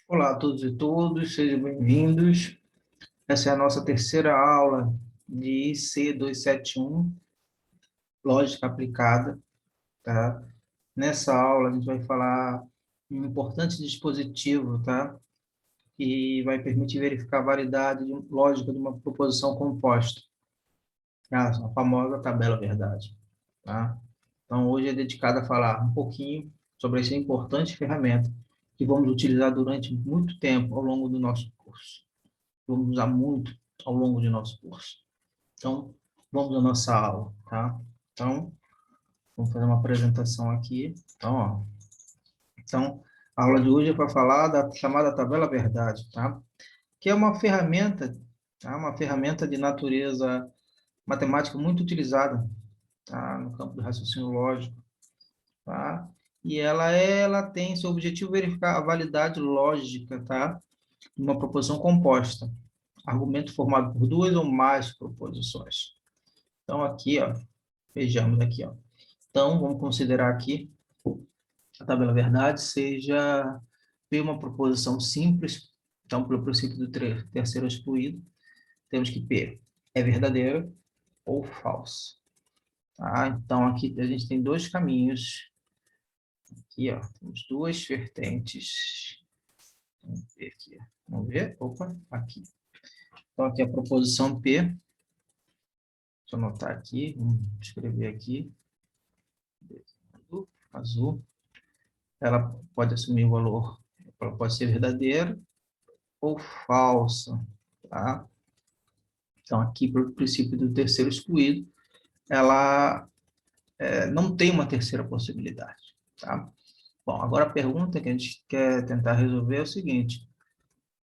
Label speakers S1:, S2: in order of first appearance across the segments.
S1: Olá a todos e todas, sejam bem-vindos. Essa é a nossa terceira aula de C271, Lógica Aplicada, tá? Nessa aula a gente vai falar um importante dispositivo, tá? Que vai permitir verificar a validade lógica de uma proposição composta, a famosa tabela verdade, tá? Então, hoje é dedicado a falar um pouquinho sobre essa importante ferramenta que vamos utilizar durante muito tempo ao longo do nosso curso. Vamos usar muito ao longo de nosso curso. Então, vamos à nossa aula, tá? Então, vamos fazer uma apresentação aqui. Então, a aula de hoje é para falar da chamada tabela verdade, tá? Que é uma ferramenta, tá? Uma ferramenta de natureza matemática muito utilizada, tá? No campo do raciocínio lógico, tá? E ela tem seu objetivo verificar a validade lógica, tá? De uma proposição composta, argumento formado por duas ou mais proposições. Então, aqui, ó, vejamos aqui, ó. Então, vamos considerar aqui a tabela verdade seja P uma proposição simples. Então, pelo princípio do terceiro excluído, temos que P é verdadeira ou falsa. Tá? Então, aqui a gente tem dois caminhos. Aqui, ó, temos duas vertentes. Vamos ver aqui. Vamos ver? Opa, aqui. Então, aqui a proposição P. Deixa eu anotar aqui, vamos escrever aqui. Azul. Ela pode assumir o valor, ela pode ser verdadeira ou falsa, tá? Então, aqui, pelo princípio do terceiro excluído, ela não tem uma terceira possibilidade, tá? Bom, agora a pergunta que a gente quer tentar resolver é o seguinte: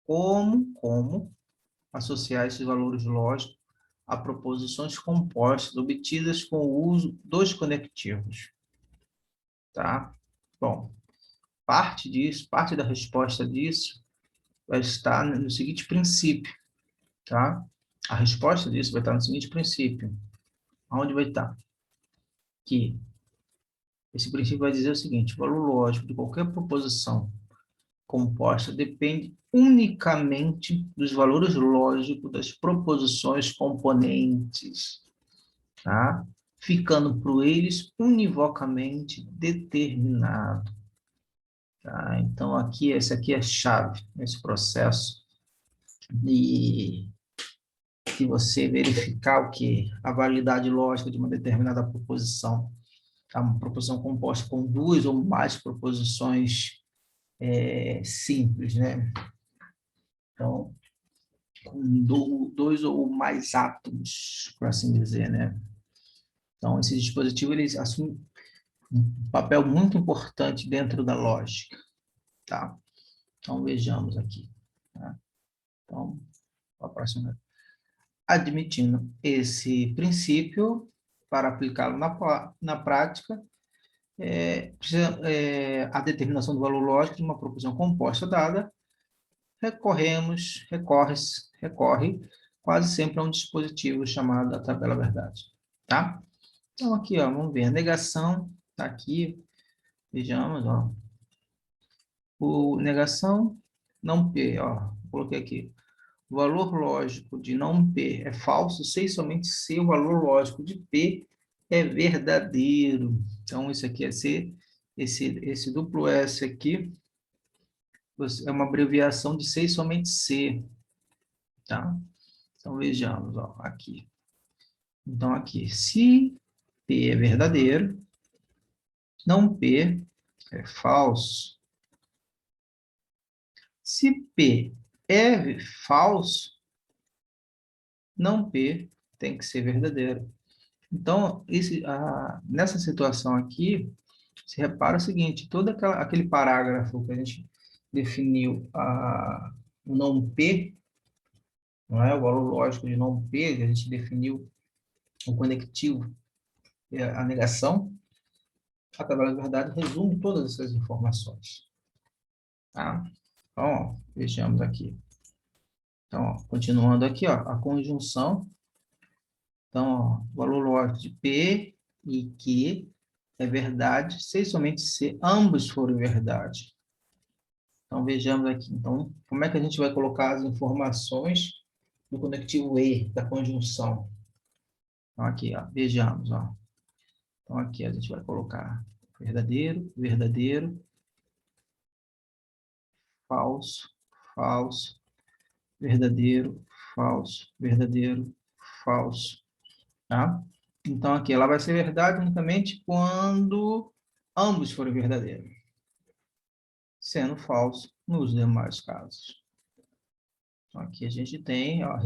S1: como associar esses valores lógicos a proposições compostas obtidas com o uso dos conectivos, tá? Bom, parte da resposta disso vai estar no seguinte princípio, tá? A resposta disso vai estar no seguinte princípio. Onde vai estar? Que esse princípio vai dizer o seguinte: o valor lógico de qualquer proposição composta depende unicamente dos valores lógicos das proposições componentes, tá? Ficando por eles univocamente determinado. Tá? Então, esse aqui é a chave nesse processo de você verificar o que? A validade lógica de uma determinada proposição. Tá? Uma proposição composta com duas ou mais proposições simples, né? Então, com dois ou mais átomos, por assim dizer, né? Então, esse dispositivo ele assume um papel muito importante dentro da lógica, tá? Então, vejamos aqui. Tá? Então, a próxima. Admitindo esse princípio, para aplicá-lo na prática, a determinação do valor lógico de uma proposição composta dada, recorre quase sempre a um dispositivo chamado a tabela verdade, tá? Então, aqui, ó, vamos ver, a negação, tá aqui, vejamos, ó, negação, não P, ó, coloquei aqui, o valor lógico de não P é falso se somente se o valor lógico de P é verdadeiro. Então, isso aqui é C, esse duplo S aqui é uma abreviação de se somente C, tá? Então, vejamos, ó, aqui. Então, aqui, se P é verdadeiro, não P é falso. Se P é falso, não P tem que ser verdadeiro. Então, nessa situação aqui, se repara o seguinte, todo aquele parágrafo que a gente definiu o não P, não é? O valor lógico de não P, que a gente definiu o conectivo, a negação, a tabela de verdade resume todas essas informações. Tá? Então, ó, vejamos aqui. Então, ó, continuando aqui, ó, a conjunção. Então, ó, o valor lógico de P e Q é verdade, se somente se ambos forem verdade. Então, vejamos aqui. Então, como é que a gente vai colocar as informações do conectivo E, da conjunção? Então, aqui, ó, vejamos, ó. Então, aqui a gente vai colocar verdadeiro, verdadeiro, falso, falso, verdadeiro, falso, verdadeiro, falso, tá? Então, aqui ela vai ser verdade unicamente quando ambos forem verdadeiros, sendo falso nos demais casos. Então, aqui a gente tem, ó,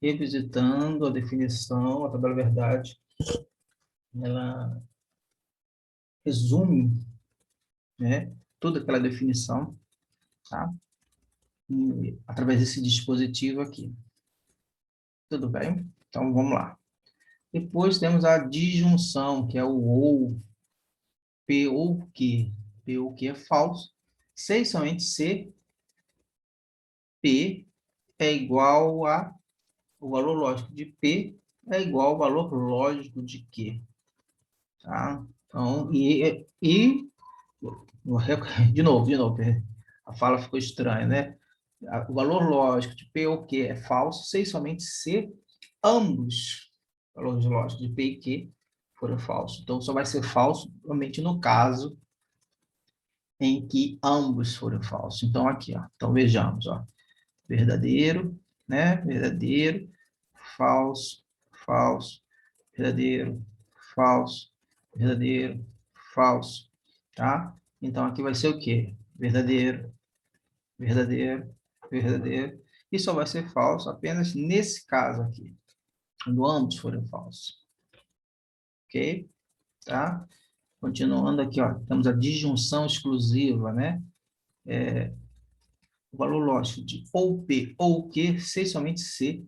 S1: revisitando a definição, a tabela verdade, ela resume, né, toda aquela definição, tá? Através desse dispositivo aqui. Tudo bem? Então, vamos lá. Depois temos a disjunção, que é o ou, P ou que. P ou que é falso. Se e somente se P é igual a... O valor lógico de P é igual ao valor lógico de Q. Tá? Então, de novo, a fala ficou estranha, né? O valor lógico de P ou Q é falso, se e somente se ambos valores lógicos de P e Q forem falsos. Então, só vai ser falso somente no caso em que ambos forem falsos. Então, aqui, ó. Então, vejamos, ó. Verdadeiro, né? Verdadeiro, falso, falso, verdadeiro, falso, verdadeiro, falso, tá? Então, aqui vai ser o quê? Verdadeiro, verdadeiro, verdadeiro. E só vai ser falso apenas nesse caso aqui, quando ambos forem falsos. Ok? Tá? Continuando aqui, ó, temos a disjunção exclusiva, né? O valor lógico de ou P ou Q, se e somente se,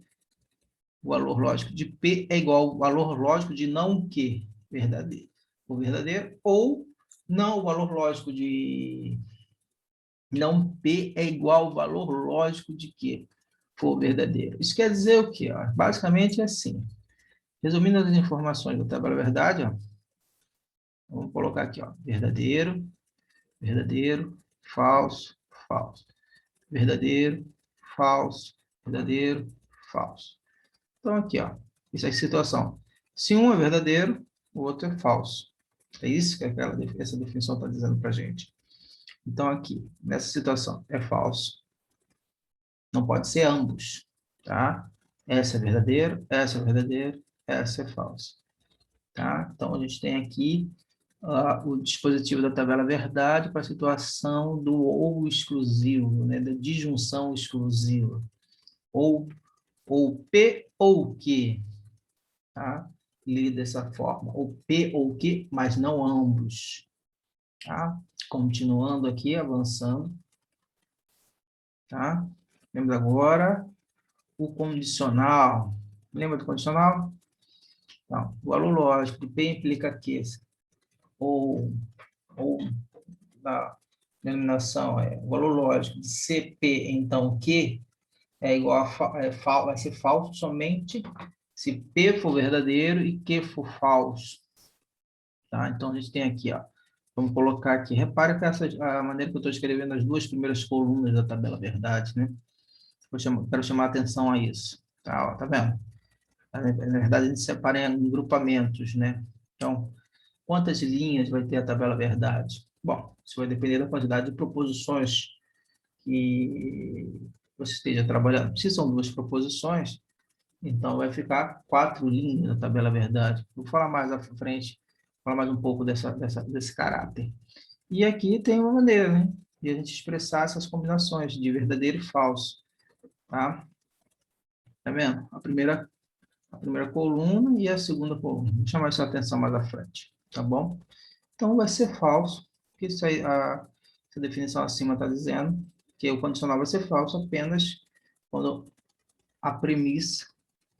S1: o valor lógico de P é igual ao valor lógico de não Q, verdadeiro. O verdadeiro, ou não, o valor lógico de não P é igual ao valor lógico de Q for verdadeiro. Isso quer dizer o quê? Ó? Basicamente é assim. Resumindo as informações da tabela verdade, ó, vamos colocar aqui, ó, verdadeiro, verdadeiro, falso, falso. Verdadeiro, falso, verdadeiro, falso. Então, aqui, ó, isso é a situação. Se um é verdadeiro, o outro é falso. É isso que essa definição está dizendo para a gente. Então, aqui, nessa situação, é falso. Não pode ser ambos, tá? Essa é verdadeiro, essa é verdadeiro, essa é falso. Tá? Então, a gente tem aqui o dispositivo da tabela verdade para a situação do ou exclusivo, né? Da disjunção exclusiva. Ou P ou Q, tá? Li dessa forma, ou P ou Q, mas não ambos, tá? Continuando aqui, avançando, tá? Lembra agora o condicional. Lembra do condicional? Então, o valor lógico de P implica que ou da denominação é o valor lógico de CP, então Q é igual a vai ser falso somente se P for verdadeiro e Q for falso. Tá? Então, a gente tem aqui, ó, vamos colocar aqui, repare que a maneira que eu estou escrevendo as duas primeiras colunas da tabela verdade, né? Quero chamar a atenção a isso. Tá, ó, tá vendo? Na verdade, a gente separa em grupamentos, né? Então, quantas linhas vai ter a tabela verdade? Bom, isso vai depender da quantidade de proposições que você esteja trabalhando. Se são duas proposições, então vai ficar 4 linhas na tabela verdade. Vou falar mais à frente, falar mais um pouco desse caráter. E aqui tem uma maneira, né, de a gente expressar essas combinações de verdadeiro e falso, tá? Tá vendo? A primeira coluna e a segunda coluna. Vou chamar essa atenção mais à frente, tá bom? Então, vai ser falso, porque isso aí, essa definição acima está dizendo que o condicional vai ser falso apenas quando a premissa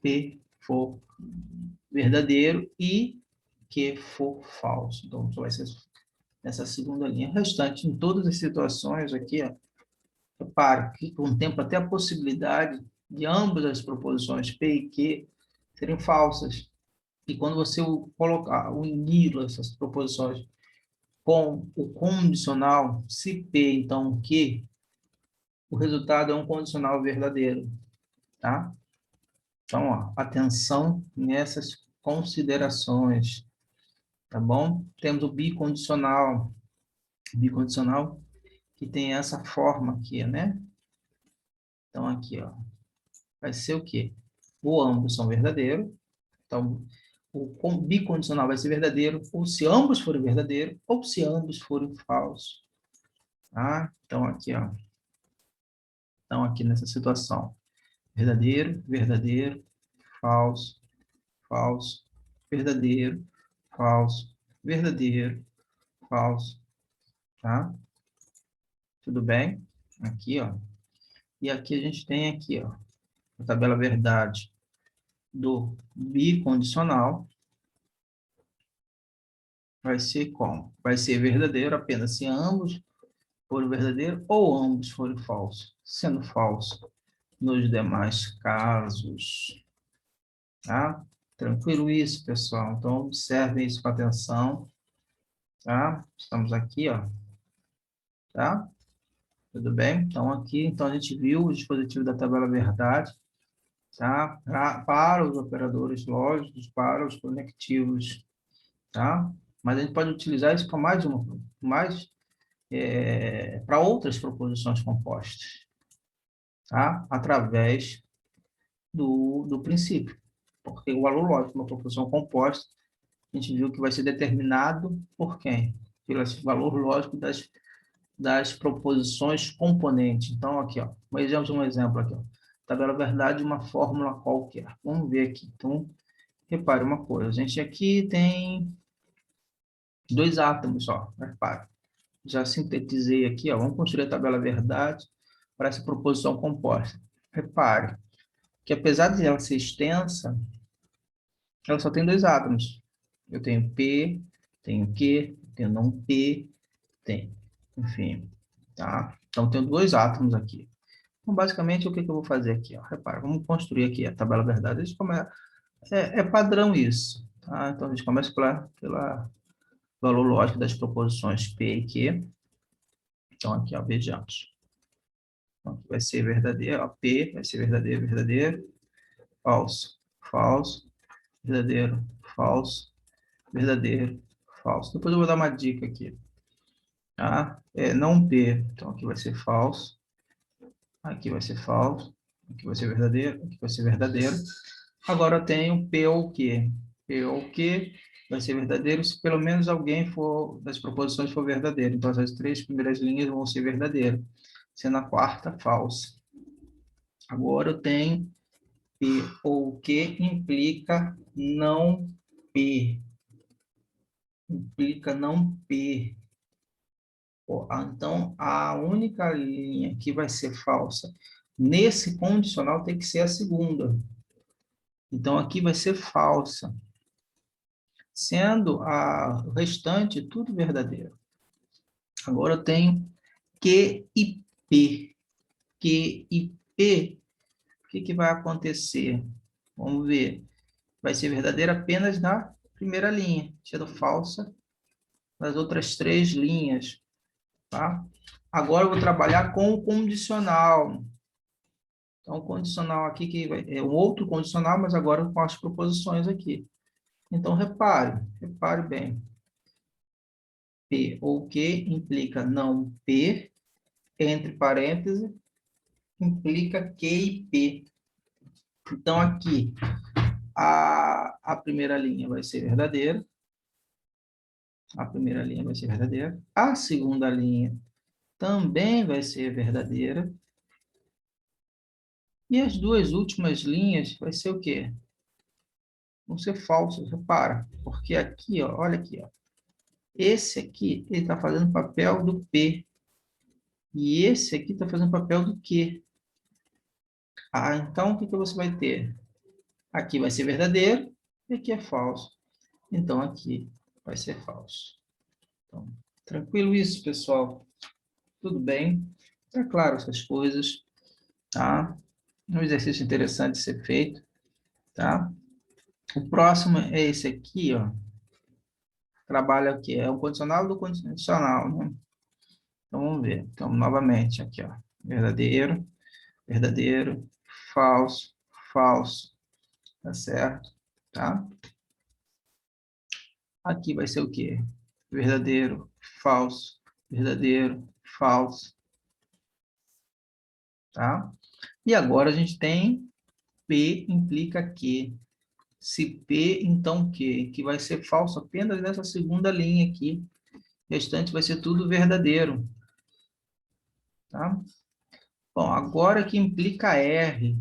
S1: P for verdadeiro e Q for falso. Então, só vai ser nessa segunda linha. O restante, em todas as situações aqui, ó, repare que contempla até a possibilidade de ambas as proposições P e Q serem falsas. E quando você colocar, unir essas proposições com o condicional, se P, então Q, o resultado é um condicional verdadeiro, tá? Então, ó, atenção nessas considerações, tá bom? Temos o bicondicional que tem essa forma aqui, né? Então, aqui, ó, vai ser o quê? Ou ambos são verdadeiros, então, bicondicional vai ser verdadeiro, ou se ambos forem verdadeiros, ou se ambos forem falsos, tá? Então, aqui, ó, então, aqui nessa situação, verdadeiro, verdadeiro, falso, falso, verdadeiro, falso, verdadeiro, falso, tá? Tudo bem? Aqui, ó. E aqui a gente tem aqui, ó, a tabela verdade do bicondicional. Vai ser como? Vai ser verdadeiro apenas se ambos forem verdadeiros ou ambos forem falsos, sendo falso nos demais casos, tá? Tranquilo isso, pessoal? Então, observem isso com atenção, tá? Estamos aqui, ó, tá? Tudo bem? Então, aqui, então, a gente viu o dispositivo da tabela verdade, tá? Para os operadores lógicos, para os conectivos, tá? Mas a gente pode utilizar isso para para outras proposições compostas, tá? Através do princípio. Porque o valor lógico de uma proposição composta, a gente viu que vai ser determinado por quem? Pelo valor lógico das proposições componentes. Então, aqui, ó, um exemplo aqui, ó. Tabela verdade de uma fórmula qualquer. Vamos ver aqui. Então, repare uma coisa. A gente aqui tem dois átomos só, repare. Já sintetizei aqui, ó. Vamos construir a tabela verdade para essa proposição composta. Repare que, apesar de ela ser extensa, ela só tem dois átomos. Eu tenho P, tenho Q, tenho não P, tem, enfim, tá? Então, tenho dois átomos aqui. Então, basicamente, o que que eu vou fazer aqui? Ó? Repara, vamos construir aqui a tabela verdade. É padrão isso, tá? Então, a gente começa pela valor lógico das proposições P e Q. Então, aqui, ó, vejamos. Então, aqui vai ser verdadeiro, ó, P vai ser verdadeiro, verdadeiro, falso, falso, verdadeiro, falso, verdadeiro, falso. Depois eu vou dar uma dica aqui, tá? Não P, então aqui vai ser falso, aqui vai ser falso, aqui vai ser verdadeiro, aqui vai ser verdadeiro. Agora eu tenho P ou Q. P ou Q vai ser verdadeiro se pelo menos alguém das proposições for verdadeiro. Então, as três primeiras linhas vão ser verdadeiras, sendo a quarta falsa. Agora eu tenho P ou Q implica não P. Implica não P. Então, a única linha que vai ser falsa nesse condicional tem que ser a segunda. Então, aqui vai ser falsa, sendo o restante tudo verdadeiro. Agora eu tenho Q e P. Q e P, o que vai acontecer? Vamos ver. Vai ser verdadeira apenas na primeira linha, sendo falsa nas outras três linhas, tá? Agora eu vou trabalhar com o condicional. Então, o condicional aqui é um outro condicional, mas agora com as proposições aqui. Então, repare bem. P ou Q implica não P, entre parênteses, implica Q e P. Então, aqui, a primeira linha vai ser verdadeira. A primeira linha vai ser verdadeira. A segunda linha também vai ser verdadeira. E as duas últimas linhas vai ser o quê? Vão ser falsas, repara. Porque aqui, ó, olha aqui, ó. Esse aqui, ele está fazendo papel do P. E esse aqui está fazendo papel do Q. Então, o que você vai ter? Aqui vai ser verdadeiro e aqui é falso. Então, aqui vai ser falso. Então, tranquilo isso, pessoal? Tudo bem? Tá claro essas coisas, tá? Um exercício interessante de ser feito, tá? O próximo é esse aqui, ó. trabalha o quê? É o condicional do condicional, né? Então, vamos ver. Então, novamente, aqui, ó. Verdadeiro, verdadeiro, falso, falso. Tá certo? Tá? Aqui vai ser o quê? Verdadeiro, falso, verdadeiro, falso. Tá? E agora a gente tem P implica que. Se P, então Q, que vai ser falso apenas nessa segunda linha aqui. O restante vai ser tudo verdadeiro. Tá? Bom, agora que implica R.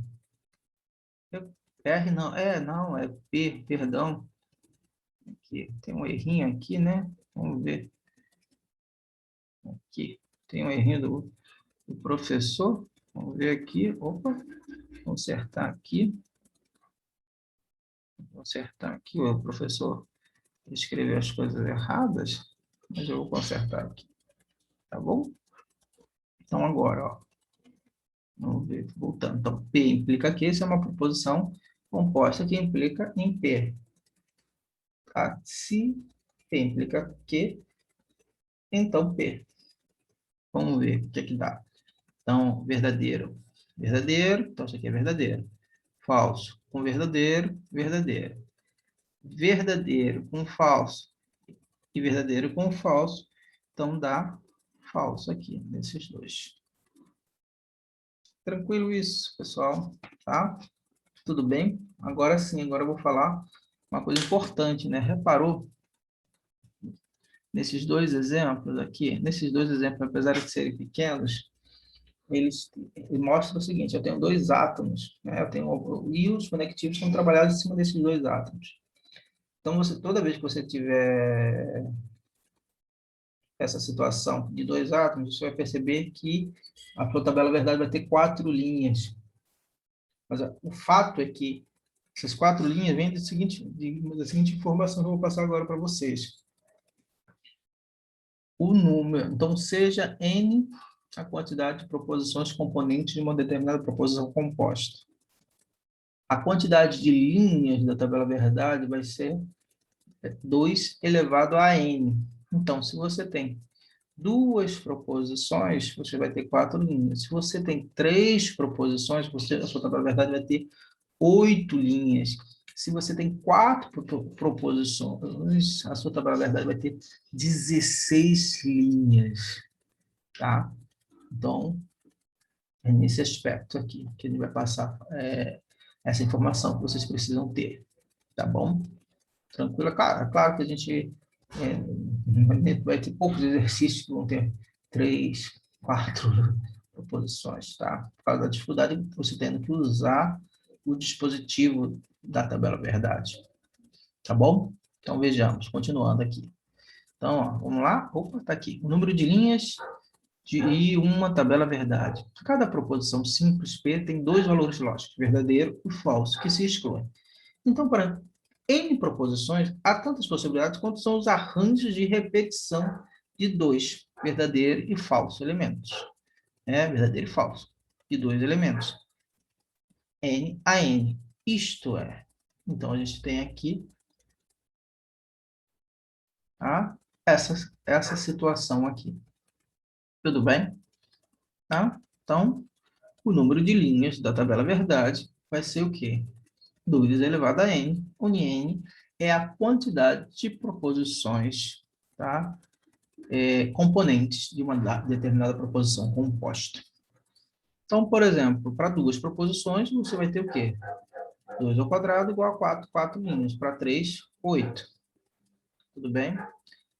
S1: R não, não, é P, perdão. Aqui, tem um errinho aqui, né? Vamos ver. Aqui, tem um errinho do professor. Vamos ver aqui. Opa, consertar aqui. Consertar aqui, o professor escreveu as coisas erradas, mas eu vou consertar aqui. Tá bom? Então, agora, ó. Vamos ver, voltando. Então, P implica que isso é uma proposição composta que implica em P. Tá? Se P implica que, então P. Vamos ver o que é que dá. Então, verdadeiro, verdadeiro. Então, isso aqui é verdadeiro. Falso com verdadeiro, verdadeiro. Verdadeiro com falso e verdadeiro com falso. Então, dá falso aqui, nesses dois. Tranquilo isso, pessoal, tá? Tudo bem? Agora sim, agora eu vou falar uma coisa importante, né? Reparou nesses dois exemplos aqui? Nesses dois exemplos, apesar de serem pequenos, eles mostram o seguinte: eu tenho dois átomos, né? Eu tenho e os conectivos são trabalhados em cima desses dois átomos. Então, você, toda vez que você tiver essa situação de dois átomos, você vai perceber que a sua tabela verdade vai ter 4 linhas. Mas o fato é que essas 4 linhas vêm da seguinte informação que eu vou passar agora para vocês. O número, então, seja N a quantidade de proposições componentes de uma determinada proposição composta. A quantidade de linhas da tabela verdade vai ser 2 elevado a N. Então, se você tem 2 proposições, você vai ter 4 linhas. Se você tem 3 proposições, a sua tabela verdade vai ter 8 linhas. Se você tem 4 proposições, a sua tabela verdade vai ter 16 linhas. Tá? Então, é nesse aspecto aqui que ele vai passar essa informação que vocês precisam ter. Tá bom? Tranquilo? Claro que a gente vai ter poucos exercícios que vão ter 3, 4 proposições, tá? Por causa da dificuldade, você tendo que usar o dispositivo da tabela verdade. Tá bom? Então, vejamos, continuando aqui. Então, ó, vamos lá? Opa, tá aqui. O número de linhas e uma tabela verdade. Cada proposição simples P tem 2 valores lógicos, verdadeiro e falso, que se excluem. Então, para N proposições, há tantas possibilidades quanto são os arranjos de repetição de 2 verdadeiro e falso elementos. Verdadeiro e falso, de 2 elementos. N a N. Isto é, então a gente tem aqui tá? essa situação aqui. Tudo bem? Tá? Então, o número de linhas da tabela verdade vai ser o quê? 2 elevado a n, onde n é a quantidade de proposições, tá? Componentes de uma determinada proposição composta. Então, por exemplo, para 2 proposições, você vai ter o quê? 2 ao quadrado igual a 4, 4 linhas. Para 3, 8. Tudo bem?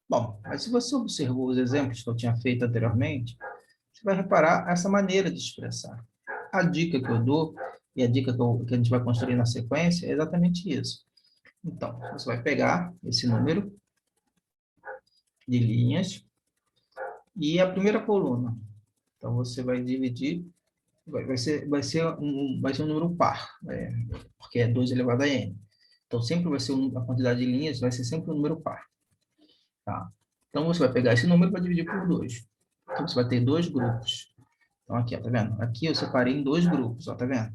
S1: Bom, mas se você observou os exemplos que eu tinha feito anteriormente, você vai reparar essa maneira de expressar. A dica que eu dou, e a dica que a gente vai construir na sequência, é exatamente isso. Então, você vai pegar esse número de linhas e a primeira coluna. Então, você vai dividir, vai ser um número par, porque é 2 elevado a n. Então, sempre vai ser a quantidade de linhas, vai ser sempre um número par. Tá? Então, você vai pegar esse número e vai dividir por 2. Então, você vai ter 2 grupos. Então, aqui, ó, tá vendo? Aqui eu separei em 2 grupos, ó, tá vendo?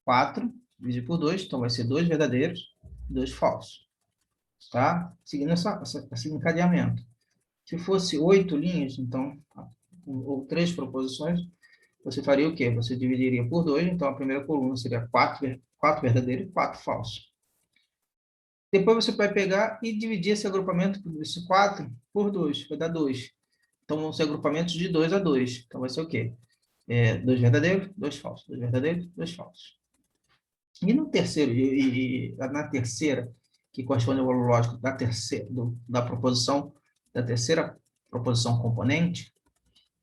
S1: 4 dividido por 2, então vai ser 2 verdadeiros e 2 falsos. tá? Seguindo esse encadeamento. Se fosse 8 linhas, então, ou 3 proposições, você faria o quê? Você dividiria por 2, então a primeira coluna seria 4 verdadeiros e 4 falsos. Depois você vai pegar e dividir esse agrupamento, esse 4, por 2, vai dar 2. Então, vão ser agrupamentos de 2 a 2. Então, vai ser o quê? 2 verdadeiros, 2 falsos. 2 verdadeiros, 2 falsos. E no terceiro, na terceira, que corresponde ao valor lógico da terceira, da proposição, da terceira proposição componente,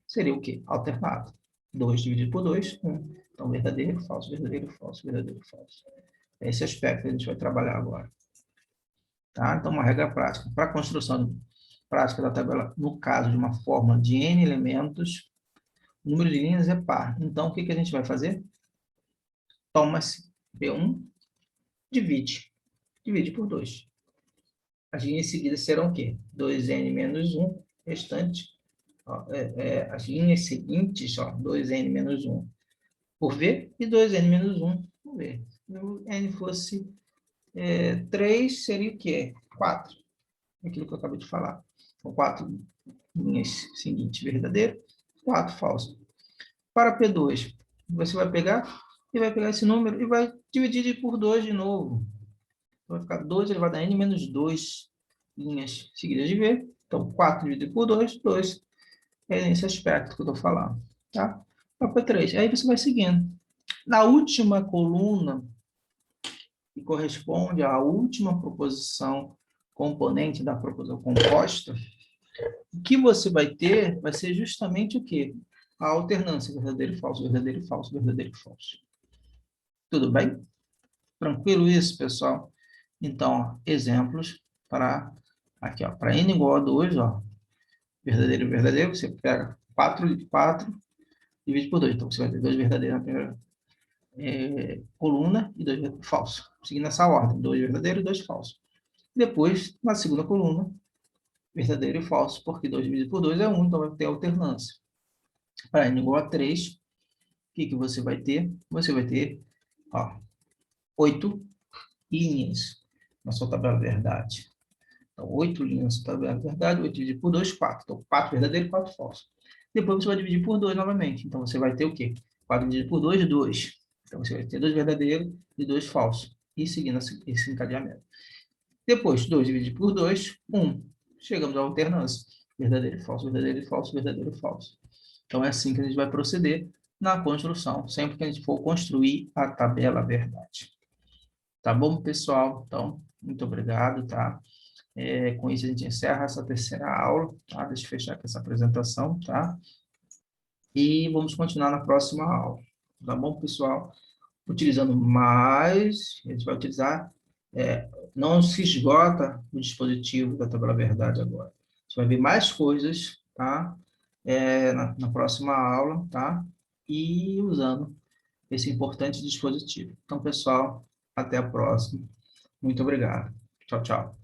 S1: seria o quê? Alternado. 2 dividido por 2, 1. Então, verdadeiro, falso, verdadeiro, falso, verdadeiro, falso. É esse aspecto que a gente vai trabalhar agora. Tá? Então, uma regra prática. Para a construção prática da tabela, no caso de uma fórmula de n elementos, o número de linhas é par. Então, o que a gente vai fazer? Toma-se P1, divide. Divide por 2. As linhas seguidas serão o quê? 2n menos 1, restante. Ó, as linhas seguintes, ó, 2n menos 1 por V e 2n menos 1 por V. Se o n fosse 3, seria o quê? 4. Aquilo que eu acabei de falar. São 4 linhas seguintes verdadeiro, 4 falso. Para P2, você vai pegar esse número e vai dividir por 2 de novo. Vai ficar 2 elevado a n menos 2 linhas seguidas de V. Então, 4 dividido por 2, 2. É nesse aspecto que eu estou falando. Tá? Para P3. Aí você vai seguindo. Na última coluna, que corresponde à última proposição componente da proposição composta, o que você vai ter vai ser justamente o quê? A alternância, verdadeiro e falso, verdadeiro e falso, verdadeiro e falso. Tudo bem? Tranquilo isso, pessoal? Então, ó, exemplos para aqui, ó, para n igual a 2, ó, verdadeiro e verdadeiro, você pega 4 divide por 2. Então, você vai ter 2 verdadeiros na primeira coluna e 2 falsos. Seguindo essa ordem, 2 verdadeiros e 2 falsos. Depois, na segunda coluna, verdadeiro e falso, porque 2 dividido por 2 é 1, então vai ter alternância. Para n igual a 3, o que você vai ter? Você vai ter, ó, 8 linhas na sua tabela verdade. Então, 8 linhas na tabela verdade, 8 dividido por 2, 4. Então, 4 verdadeiro e 4 falso. Depois você vai dividir por 2 novamente. Então, você vai ter o quê? 4 dividido por 2, 2. Então, você vai ter 2 verdadeiros e 2 falsos. E seguindo esse encadeamento. Depois, 2 dividido por 2, 1. Chegamos à alternância. Verdadeiro e falso, verdadeiro e falso, verdadeiro e falso. Então, é assim que a gente vai proceder na construção, sempre que a gente for construir a tabela verdade. Tá bom, pessoal? Então, muito obrigado, tá? Com isso, a gente encerra essa terceira aula, tá? Deixa eu fechar aqui essa apresentação, tá? E vamos continuar na próxima aula. Tá bom, pessoal? Utilizando mais, a gente vai utilizar, não se esgota o dispositivo da tabela verdade agora. A gente vai ver mais coisas, tá? Na próxima aula, tá? E usando esse importante dispositivo. Então, pessoal, até a próxima. Muito obrigado. Tchau, tchau.